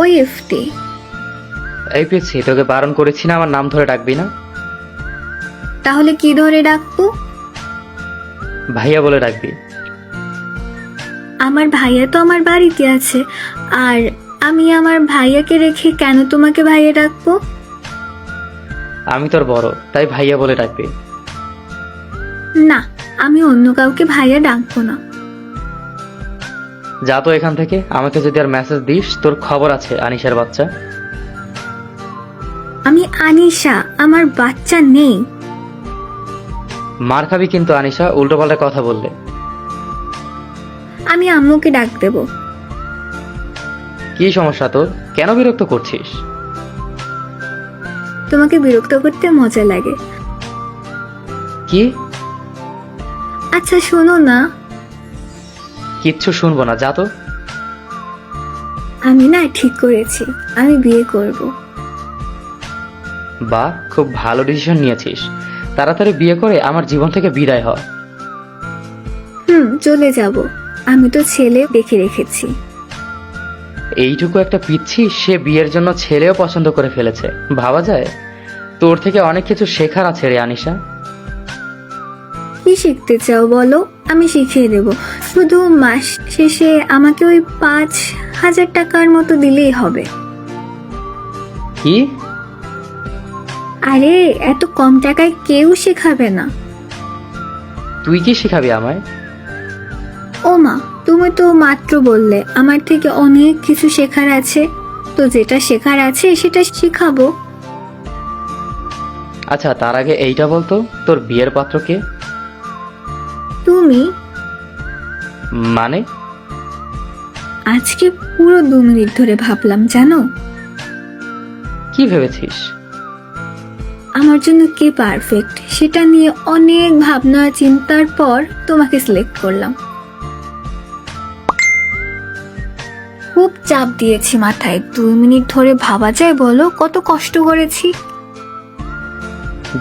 ওই ইফতি। এই পিচ্ছি, তোকে বারণ করেছি না আমার নাম ধরে ডাকবি না? তাহলে কি ধরে ডাকবো? ভাইয়া বলে ডাকবি। আমার ভাইয়া তো আমার বাড়িতে আছে, আর আমি আমার ভাইয়াকে রেখে কেন তোমাকে ভাইয়া ডাকবো? আমি তোর বড়, তাই ভাইয়া বলে ডাকবি। না, আমি অন্য কাউকে ভাইয়া ডাকবো না। যা তো এখান থেকে। আমাকে যদি আর মেসেজ দিস তোর খবর আছে আনিশার বাচ্চা। আমি আনিশা, আমার বাচ্চা নেই। মার খাবি কিন্তু আনিশা উল্টোপাল্টা কথা বললে। আমি আম্মুকে ডাক দেব। কি সমস্যা তোর? কেন বিরক্ত করছিস? তোমাকে বিরক্ত করতে মজা লাগে। কি? আচ্ছা শোনো না, কিচ্ছু শুনবো না, যা তো। আমি না ঠিক করেছি, আমি বিয়ে করব। বা, খুব ভালো ডিসিশন নিয়েছিস। তাড়াতাড়ি বিয়ে করে আমার জীবন থেকে বিদায় হ। চলে যাব। আমি তো ছেলে দেখে রেখেছি। এইটুকু একটা পিচ্ছি, সে বিয়ের জন্য ছেলেও পছন্দ করে ফেলেছে। ভাবা যায়? তোর থেকে অনেক কিছু শেখার আছে রে আনিশা। কি শিখতে চাও বলো, আমি শিখিয়ে দেব। শুধু মাস শেষে আমাকে ওই 5,000 টাকার মতো দিলেই হবে। কি? আরে এত কম টাকায় কেউ শেখাবে না। তুই কি শিখাবি আমায়? ও মা, তুমি তো মাত্র বললে আমার থেকে অনেক কিছু শেখার আছে, তো যেটা শেখার আছে সেটা শিখাবো। আচ্ছা, তার আগে এইটা বলতো, তোর বিয়ের পাত্রকে? তুমি। মানে? আজকে পুরো 2 মিনিট ধরে ভাবলাম, জানো কি ভেবেছিস? আমার জন্য কে পারফেক্ট সেটা নিয়ে অনেক ভাবনা চিন্তার পর তোমাকে সিলেক্ট করলাম। খুব চাপ দিয়েছি মাথায়, 2 মিনিট ধরে ভাবা যায় বলো কত কষ্ট করেছি।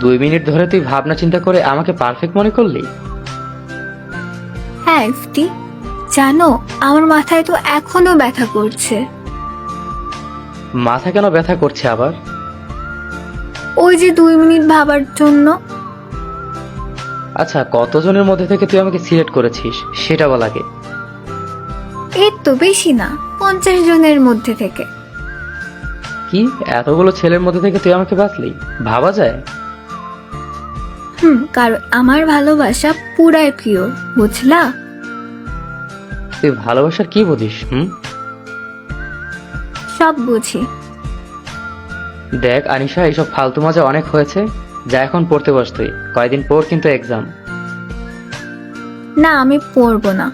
2 মিনিট ধরে তুই ভাবনা চিন্তা করে আমাকে পারফেক্ট মনে করলি? হ্যাঁ ইফতি, জানো আমার মাথায় তো এখনো ব্যথা করছে। মাথা কেন ব্যথা করছে আবার? ওই যে 2 মিনিট ভাবার জন্য। আচ্ছা, কতজনের মধ্যে থেকে তুই আমাকে সিলেক্ট করেছিস সেটা বল আগে। এই তো বেশি না, 50 জনের মধ্যে থেকে। কি, এতগুলো ছেলের মধ্যে থেকে তুই আমাকে বাঁচলি? ভাবা যায়? কারণ আমার ভালোবাসা পুরাই পিওর, বুঝলা? তুই ভালোবাসার কি বুঝিস? সব বুঝি। দেখ আনিশা, এইসব ফালতু মজা অনেক হয়েছে। যা এখন পড়তে বস তুই, কয়দিন পর কিন্তু এক্সাম। না, আমি পড়বো না।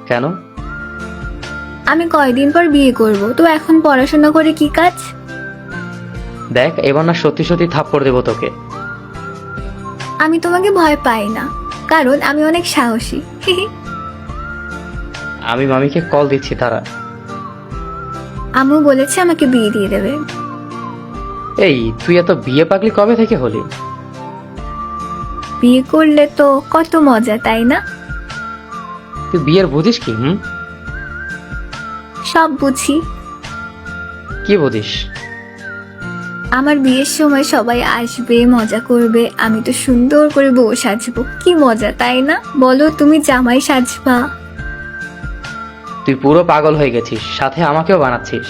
কেন? আমি কয়দিন পর বিয়ে করব, তো এখন পড়াশোনা করে কি কাজ? দেখ, এবার না সত্যি সত্যি থাপ্পড় দেবো তোকে। আমি তোমাকে ভয় পাই না, কারণ আমি অনেক সাহসী। আমি মামিকে কল দিচ্ছি, তারা। আম্মু বলেছে আমাকে বিয়ে দিয়ে দেবে। এই, তুই এত বিয়ে পাগলি কবে থেকে হলি? বিয়ে করলে তো কত মজা, তাই না? তুই বিয়ের বুঝিস কি? সব বুঝি। কি বুঝিস? আমার বিয়ের সময় সবাই আসবে, মজা করবে, আমি তো সুন্দর করে বউ সাজবো। কি মজা, তাই না? বলো, তুমি জামাই সাজবা। তুই পুরো পাগল হয়ে গেছিস, সাথে আমাকেও বানাচ্ছিস।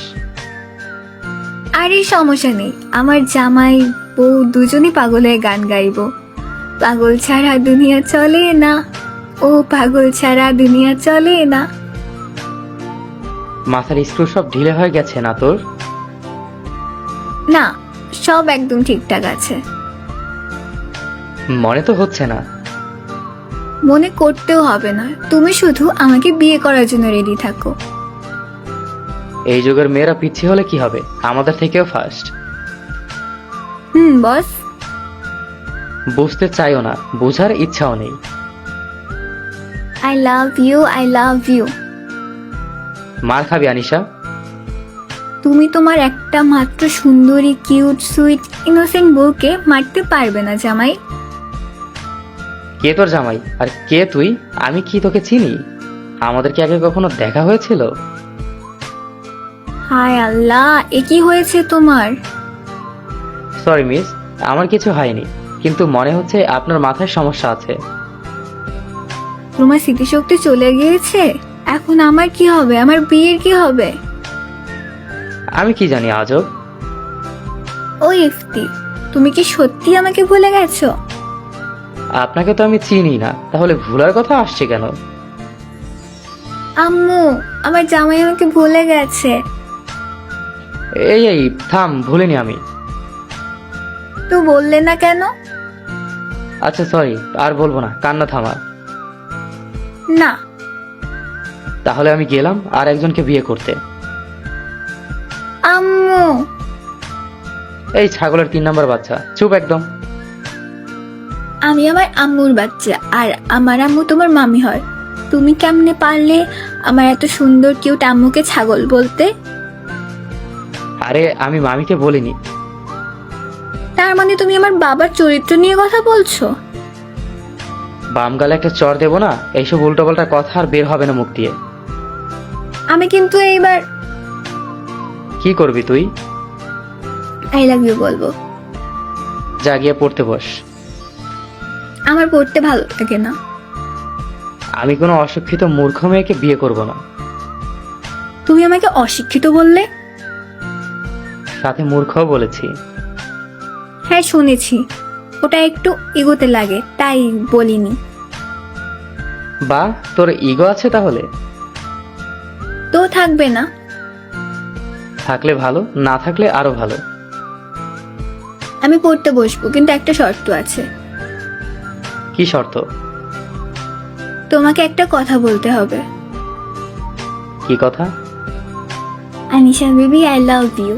আরে সমস্যা নেই, আমার জামাই বউ দুজনই পাগল হয়ে গান গাইবো। পাগল ছাড়া দুনিয়া চলে না, ও পাগল ছাড়া দুনিয়া চলে না। মাথার স্ক্রু সব ঢিলে হয়ে গেছে না তোর? না, সব একদম ঠিকঠাক আছে। মনে তো হচ্ছে না। মনে করতেও হবে না, তুমি শুধু আমাকে বিয়ে করার জন্য রেডি থাকো। এই যুগের মেয়েরা পিচ্ছি হলে কি হবে, আমাদের থেকেও ফার্স্ট। বস। বুঝতে চাইও না, বোঝার ইচ্ছাও নেই। I love you, I love you. মার খাবি আনিশা। তুমি তোমার একটা মাত্র সুন্দরী, কিউট, সুইট, ইনোসেন্ট বউকে মারতে পারবে না জামাই। কে তোর জামাই আর কে তুই? আমি কি তোকে চিনি? আমাদের কি আগে কখনো দেখা হয়েছিল? হায় আল্লাহ, এ কি হয়েছে তোমার? সরি মিস, আমার কিছু হয়নি, কিন্তু মনে হচ্ছে আপনার মাথায় সমস্যা আছে। তোমার স্মৃতিশক্তি চলে গিয়েছে? এখন আমার কি হবে? আমার বিয়ের কি হবে? আমি কি জানি আজব। ও ইফতি, তুমি কি সত্যি আমাকে ভুলে গেছো? আপনাকে তো আমি চিনি না, তাহলে ভুলার কথা আসছে কেন? আম্মু, আমার জামাই আমাকে ভুলে গেছে। এই এই থাম, ভুলিনি আমি। তো বললে না কেন? আচ্ছা সরি, আর বলবো না, কান্না থামা। না। তাহলে আমি গেলাম আর একজনকে বিয়ে করতে। আম্মু, এই ছাগলের 3 নম্বর বাচ্চা, চুপ একদম। আমি আমার আম্মুর বাচ্চা, আর আমার আম্মু তোমার মামি হয়। তুমি কেমনে পারলে আমার এত সুন্দর কিউট আম্মুকে ছাগল বলতে? আরে আমি মামিকে বলিনি। তার মানে তুমি আমার বাবার চরিত্র নিয়ে কথা বলছো? বাম গালে একটা চর দেবো না, এইসব উল্টোপাল্টা কথা আর বের হবে না মুখ দিয়ে। আমি কিন্তু এইবার কি করবি তুই? আই লাভ ইউ বলবো। যা গিয়ে পড়তে বস। আমার পড়তে ভালো লাগে না। আমি কোনো অশিক্ষিত মূর্খ মেয়েকে বিয়ে করব না। তুমি আমাকে অশিক্ষিত বললে? সাথে মূর্খও বলেছি। হ্যাঁ শুনেছি, ওটা একটু ইগোতে লাগে তাই বলিনি। বা তোর ইগো আছে তাহলে? তো থাকবে না? থাকলে ভালো, না থাকলে আরো ভালো। আমি পড়তে বসবো, কিন্তু একটা শর্ত আছে। কি শর্ত? তোমাকে একটা কথা বলতে হবে। কি কথা? Anisha baby, I love you.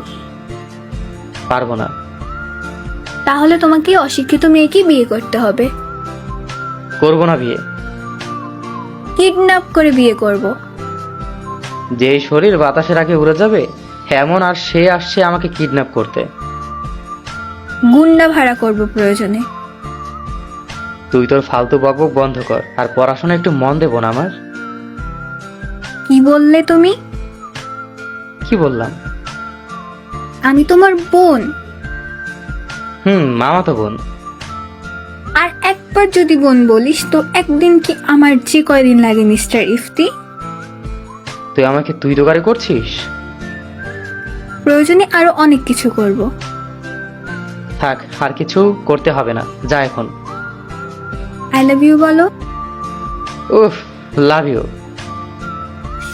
পারবো না। তাহলে তোমাকে অশিক্ষিত মেয়েকে বিয়ে করতে হবে। করবো না বিয়ে। কিডন্যাপ করে বিয়ে করব। যেই শরীর বাতাসের আগে উড়ে যাবে এমন, আর সে আসছে আমাকে কিডন্যাপ করতে। গুন্ডা ভাড়া করব প্রয়োজনে। তুই তোর ফালতু বকবক বন্ধ কর, আর পড়াশোনা একটু মন দেবো না আমার। কি বললে তুমি? কি বললাম? আমি তোমার বোন। মামাতো বোন। আর একবার যদি বোন বলিস তো একদিন কি আমার যে কয়দিন লাগে মিস্টার ইফতি। তুই আমাকে তুই দোকারে করছিস? প্রয়োজনে আরো অনেক কিছু করব। থাক, আর কিছু করতে হবে না, যা এখন। আই লাভ ইউ বলো। উফ, লাভ ইউ।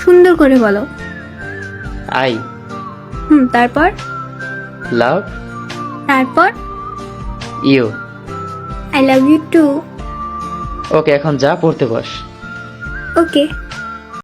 সুন্দর করে বলো। আই তারপর? লাভ তারপর? You. I love you too. Okay, এখন যা পড়তে বস। ওকে।